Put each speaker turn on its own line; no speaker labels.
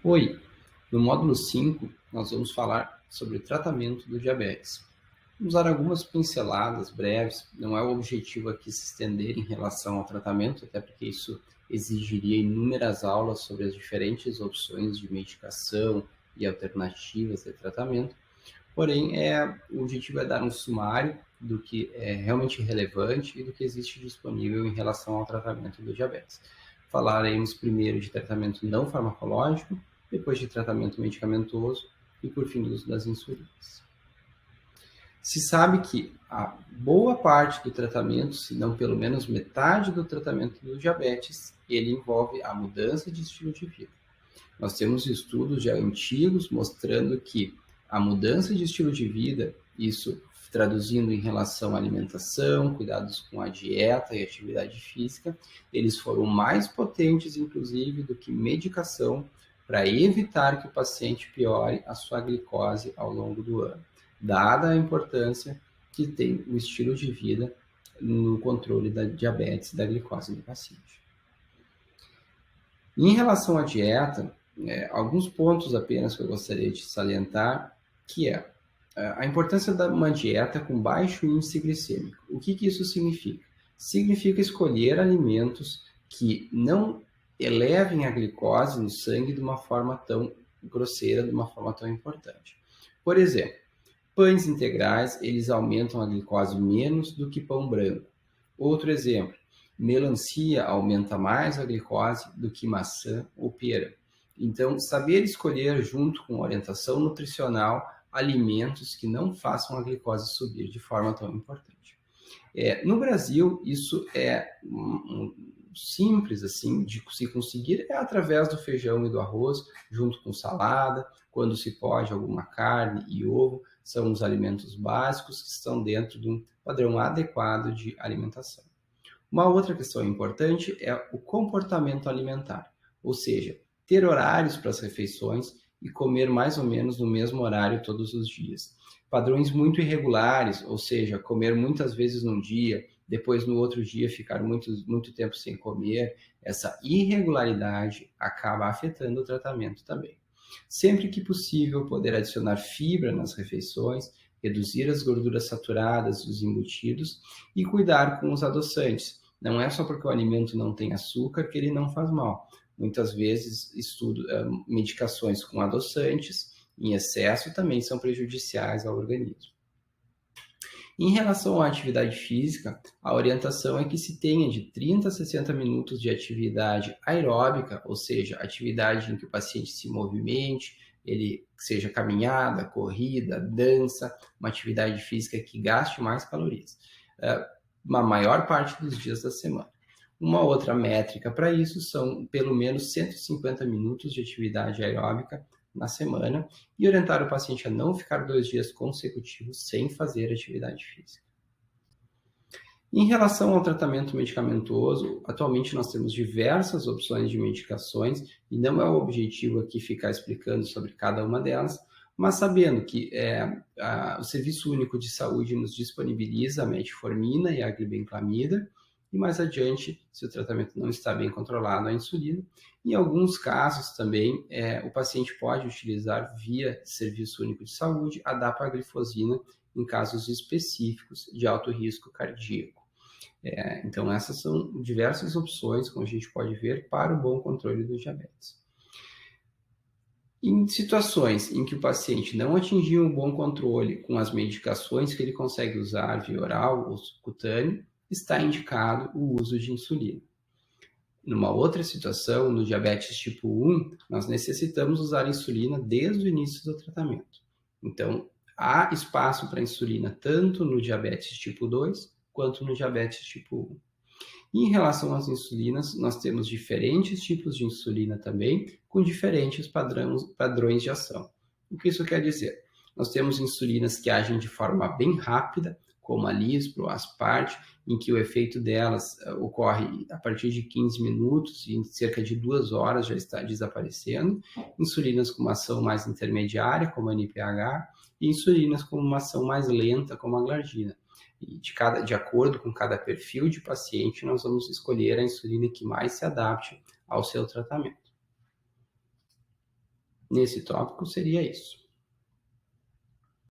Oi, no módulo 5 nós vamos falar sobre o tratamento do diabetes. Vamos dar algumas pinceladas breves, não é o objetivo aqui se estender em relação ao tratamento, até porque isso exigiria inúmeras aulas sobre as diferentes opções de medicação e alternativas de tratamento. Porém, o objetivo é dar um sumário do que é realmente relevante e do que existe disponível em relação ao tratamento do diabetes. Falaremos primeiro de tratamento não farmacológico, depois de tratamento medicamentoso e, por fim, do uso das insulinas. Se sabe que a boa parte do tratamento, se não pelo menos metade do tratamento do diabetes, ele envolve a mudança de estilo de vida. Nós temos estudos já antigos mostrando que a mudança de estilo de vida, isso traduzindo em relação à alimentação, cuidados com a dieta e atividade física, eles foram mais potentes, inclusive, do que medicação para evitar que o paciente piore a sua glicose ao longo do ano, dada a importância que tem o estilo de vida no controle da diabetes e da glicose do paciente. Em relação à dieta, alguns pontos apenas que eu gostaria de salientar, que é a importância de uma dieta com baixo índice glicêmico. O que isso significa? Significa escolher alimentos que não elevem a glicose no sangue de uma forma tão grosseira, de uma forma tão importante. Por exemplo, pães integrais, eles aumentam a glicose menos do que pão branco. Outro exemplo, melancia aumenta mais a glicose do que maçã ou pera. Então, saber escolher, junto com orientação nutricional, alimentos que não façam a glicose subir de forma tão importante. No Brasil, isso é simples assim de se conseguir, é através do feijão e do arroz, junto com salada, quando se pode, alguma carne e ovo, são os alimentos básicos que estão dentro de um padrão adequado de alimentação. Uma outra questão importante é o comportamento alimentar, ou seja, ter horários para as refeições e comer mais ou menos no mesmo horário todos os dias. Padrões muito irregulares, ou seja, comer muitas vezes num dia, depois no outro dia ficar muito tempo sem comer, essa irregularidade acaba afetando o tratamento também. Sempre que possível, poder adicionar fibra nas refeições, reduzir as gorduras saturadas e os embutidos e cuidar com os adoçantes. Não é só porque o alimento não tem açúcar que ele não faz mal. Muitas vezes, medicações com adoçantes em excesso também são prejudiciais ao organismo. Em relação à atividade física, a orientação é que se tenha de 30 a 60 minutos de atividade aeróbica, ou seja, atividade em que o paciente se movimente, ele seja caminhada, corrida, dança, uma atividade física que gaste mais calorias, uma maior parte dos dias da semana. Uma outra métrica para isso são pelo menos 150 minutos de atividade aeróbica na semana e orientar o paciente a não ficar 2 dias consecutivos sem fazer atividade física. Em relação ao tratamento medicamentoso, atualmente nós temos diversas opções de medicações e não é o objetivo aqui ficar explicando sobre cada uma delas, mas sabendo que o Serviço Único de Saúde nos disponibiliza a metformina e a glibenclamida, e mais adiante, se o tratamento não está bem controlado, a insulina. Em alguns casos também, o paciente pode utilizar via Serviço Único de Saúde a dapaglifosina em casos específicos de alto risco cardíaco. Então, essas são diversas opções, como a gente pode ver, para o bom controle do diabetes. Em situações em que o paciente não atingiu um bom controle com as medicações que ele consegue usar via oral ou subcutâneo, está indicado o uso de insulina. Numa outra situação, no diabetes tipo 1, nós necessitamos usar insulina desde o início do tratamento. Então, há espaço para insulina tanto no diabetes tipo 2 quanto no diabetes tipo 1. Em relação às insulinas, nós temos diferentes tipos de insulina também, com diferentes padrões de ação. O que isso quer dizer? Nós temos insulinas que agem de forma bem rápida, como a Lispro, a Aspart, em que o efeito delas ocorre a partir de 15 minutos e em cerca de 2 horas já está desaparecendo. Insulinas com uma ação mais intermediária, como a NPH, e insulinas com uma ação mais lenta, como a glargina. E de acordo com cada perfil de paciente, nós vamos escolher a insulina que mais se adapte ao seu tratamento. Nesse tópico seria isso.